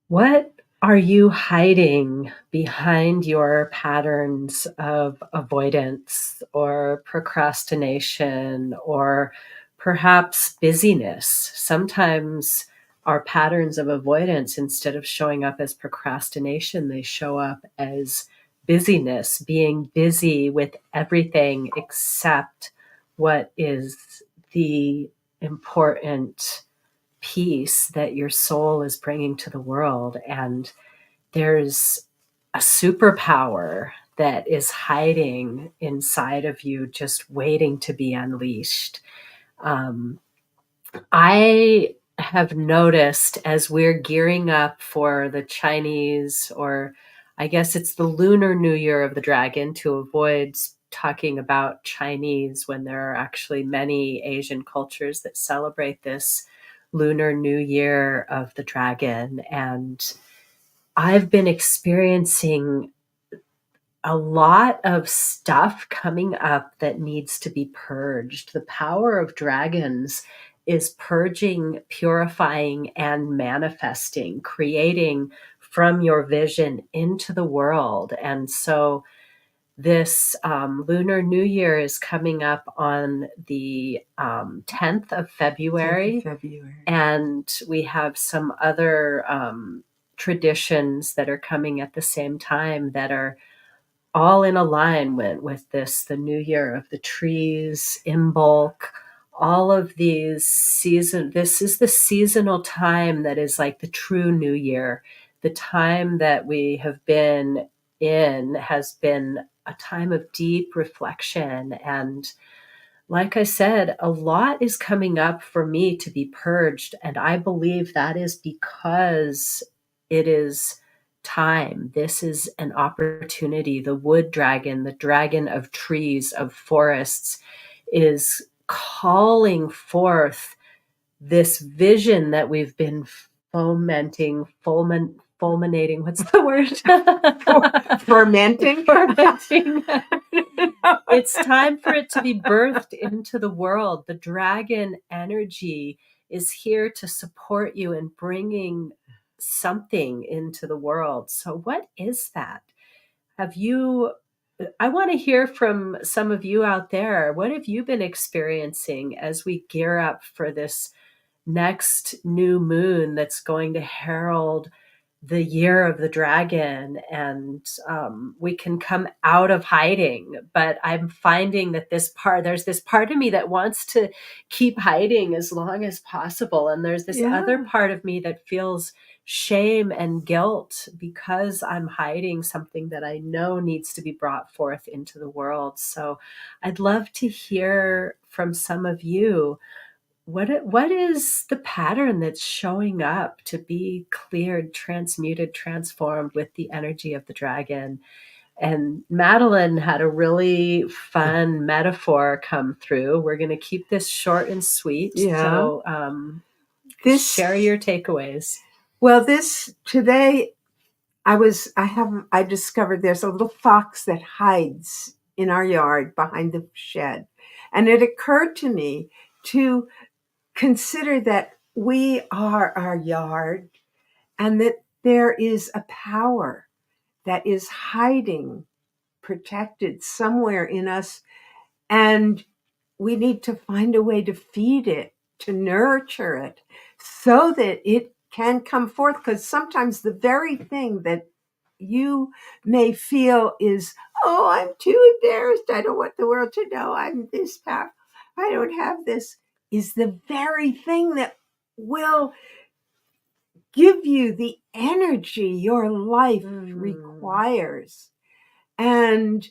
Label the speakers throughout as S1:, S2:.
S1: What are you hiding behind your patterns of avoidance or procrastination or perhaps busyness? Sometimes our patterns of avoidance, instead of showing up as procrastination, they show up as busyness, being busy with everything except what is the important piece that your soul is bringing to the world. And there's a superpower that is hiding inside of you, just waiting to be unleashed. Um, I have noticed as we're gearing up for the Chinese, or I guess it's the Lunar New Year of the Dragon, to avoid talking about Chinese when there are actually many Asian cultures that celebrate this Lunar New Year of the Dragon. And I've been experiencing a lot of stuff coming up that needs to be purged. The power of dragons is purging, purifying, and manifesting, creating from your vision into the world. And so this Lunar New Year is coming up on the 10th of
S2: 10th
S1: February.
S2: of February.
S1: And we have some other traditions that are coming at the same time that are all in alignment with this, the new year of the trees, Imbolc, all of these this is the seasonal time that is like the true new year. The time that we have been in has been a time of deep reflection. And like I said, a lot is coming up for me to be purged. And I believe that is because it is time. This is an opportunity. The wood dragon, the dragon of trees, of forests, is calling forth this vision that we've been fulminating. What's the word?
S2: Fermenting.
S1: Fermenting. It's time for it to be birthed into the world. The dragon energy is here to support you in bringing something into the world. So what is that? I want to hear from some of you out there. What have you been experiencing as we gear up for this next new moon that's going to herald the year of the dragon? And we can come out of hiding. But I'm finding that there's this part of me that wants to keep hiding as long as possible. And there's this other part of me that feels shame and guilt because I'm hiding something that I know needs to be brought forth into the world. So I'd love to hear from some of you. What is the pattern that's showing up to be cleared, transmuted, transformed with the energy of the dragon? And Madeline had a really fun metaphor come through. We're going to keep this short and sweet.
S2: Yeah.
S1: So share your takeaways.
S2: Well, today I discovered there's a little fox that hides in our yard behind the shed. And it occurred to me to consider that we are our yard and that there is a power that is hiding, protected somewhere in us. And we need to find a way to feed it, to nurture it, so that it can come forth. Because sometimes the very thing that you may feel is, oh, I'm too embarrassed, I don't want the world to know I'm this powerful, I don't have this, is the very thing that will give you the energy your life requires. And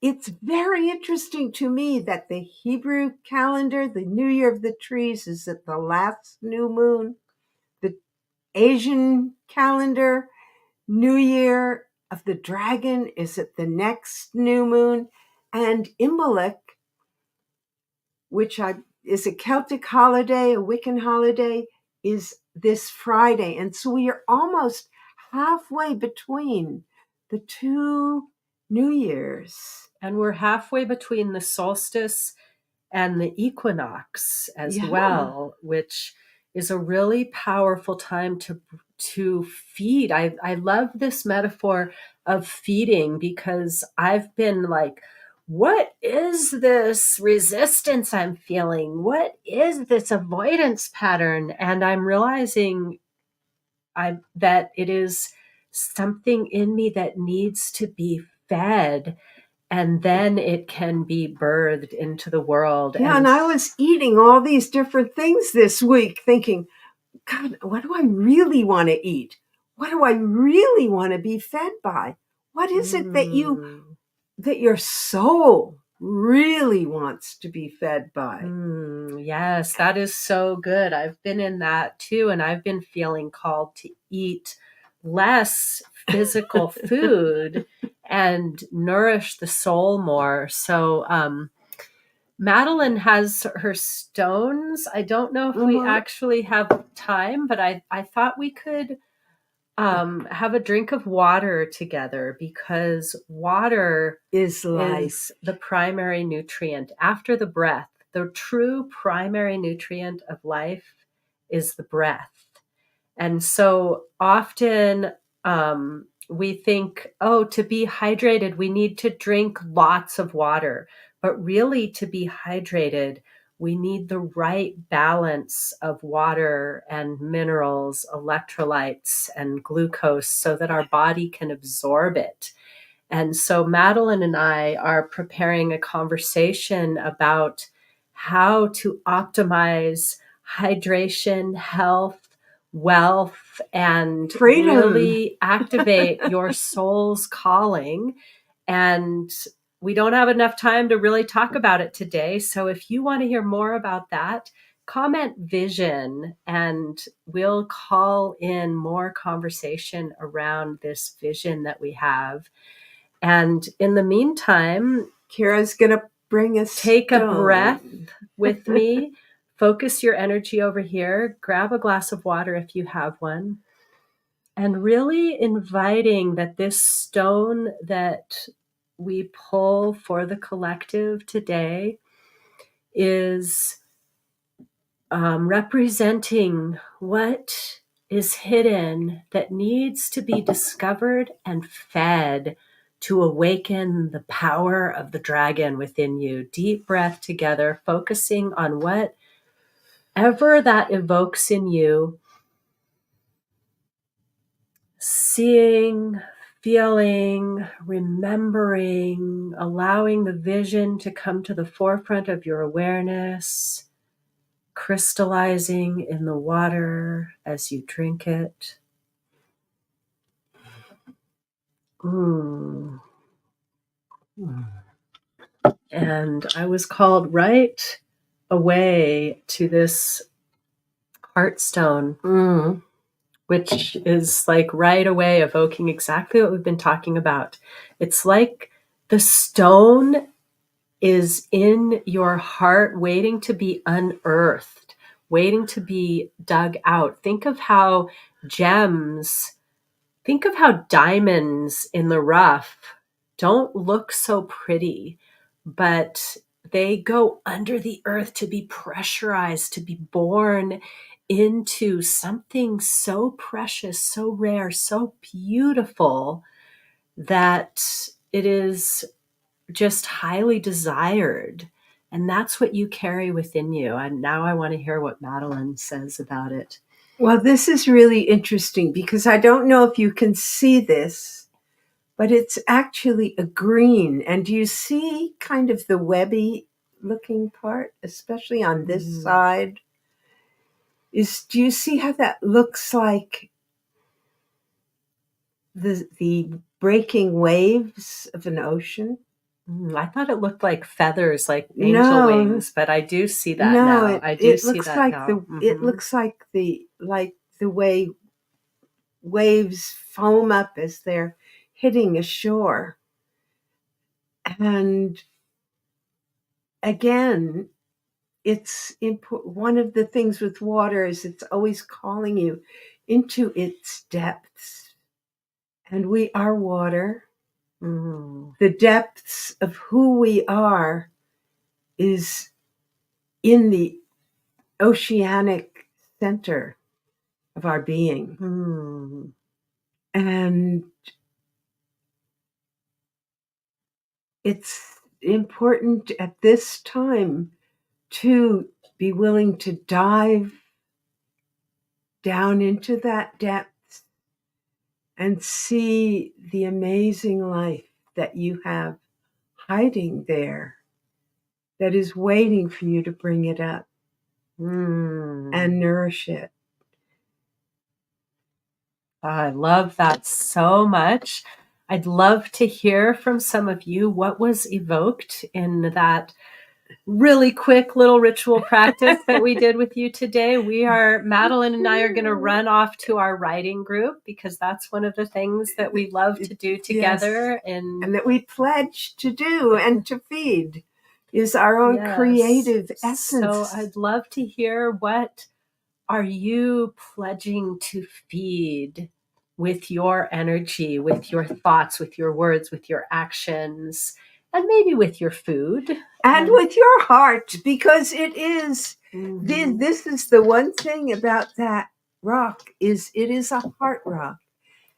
S2: it's very interesting to me that the Hebrew calendar, the New Year of the Trees, is at the last new moon. The Asian calendar, New Year of the Dragon, is at the next new moon. And Imbolc, which is a Celtic holiday, a Wiccan holiday, is this Friday. And so we are almost halfway between the two New Years.
S1: And we're halfway between the solstice and the equinox as well, which is a really powerful time to to feed. I love this metaphor of feeding, because I've been like, what is this resistance I'm feeling? What is this avoidance pattern? And I'm realizing that it is something in me that needs to be fed, and then it can be birthed into the world.
S2: Yeah, and I was eating all these different things this week thinking, God, what do I really want to eat? What do I really want to be fed by? What is it that your soul really wants to be fed by?
S1: Yes, that is so good. I've been in that too, and I've been feeling called to eat less physical food and nourish the soul more. So, Madeline has her stones. I don't know if we actually have time, but I thought we could have a drink of water together, because water
S2: is life.
S1: the primary nutrient after the breath. The true primary nutrient of life is the breath. And so often we think, oh, to be hydrated, we need to drink lots of water. But really, to be hydrated, we need the right balance of water and minerals, electrolytes, and glucose so that our body can absorb it. And so Madeline and I are preparing a conversation about how to optimize hydration, health, wealth, and
S2: freedom.
S1: Really activate your soul's calling. And we don't have enough time to really talk about it today. So if you want to hear more about that, comment vision, and we'll call in more conversation around this vision that we have. And in the meantime,
S2: Kira's going to bring us
S1: take a breath with me. Focus your energy over here. Grab a glass of water if you have one. And really inviting that this stone that we pull for the collective today is representing what is hidden that needs to be discovered and fed to awaken the power of the dragon within you. Deep breath together, focusing on whatever that evokes in you. Seeing, feeling, remembering, allowing the vision to come to the forefront of your awareness, crystallizing in the water as you drink it. And I was called right away to this heartstone, which is like right away evoking exactly what we've been talking about. It's like the stone is in your heart, waiting to be unearthed, waiting to be dug out. Think of how diamonds in the rough don't look so pretty, but they go under the earth to be pressurized, to be born into something so precious, so rare, so beautiful that it is just highly desired. And that's what you carry within you. And now I want to hear what Madeline says about it.
S2: Well, this is really interesting because I don't know if you can see this, but it's actually a green. And do you see kind of the webby looking part, especially on this side? Do you see how that looks like the breaking waves of an ocean?
S1: I thought it looked like feathers, like angel wings, but I do see that now. I do see that now.
S2: It looks like the way waves foam up as they're hitting a shore. And again, it's one of the things with water is it's always calling you into its depths. And we are water. The depths of who we are is in the oceanic center of our being.
S1: Mm.
S2: And it's important at this time to be willing to dive down into that depth and see the amazing life that you have hiding there that is waiting for you to bring it up and nourish it.
S1: I love that so much. I'd love to hear from some of you what was evoked in that really quick little ritual practice that we did with you today. Madeline and I are going to run off to our writing group because that's one of the things that we love to do together.
S2: Yes. And that we pledge to do and to feed is our own creative essence.
S1: So I'd love to hear, what are you pledging to feed with your energy, with your thoughts, with your words, with your actions, and maybe with your food?
S2: And with your heart, because it is, this is the one thing about that rock, is it is a heart rock.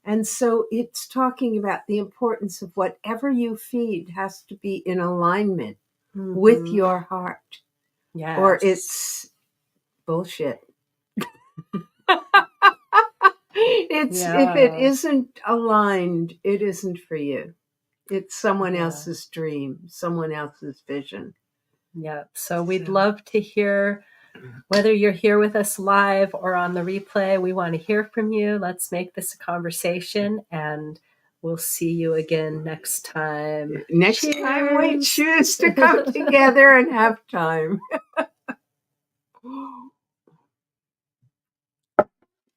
S2: And so it's talking about the importance of whatever you feed has to be in alignment with your heart.
S1: Yes.
S2: Or it's bullshit. If it isn't aligned, it isn't for you. It's someone else's dream, someone else's vision.
S1: Yeah. So we'd love to hear, whether you're here with us live or on the replay, we want to hear from you. Let's make this a conversation, and we'll see you again next time.
S2: Next time we choose to come together and have time.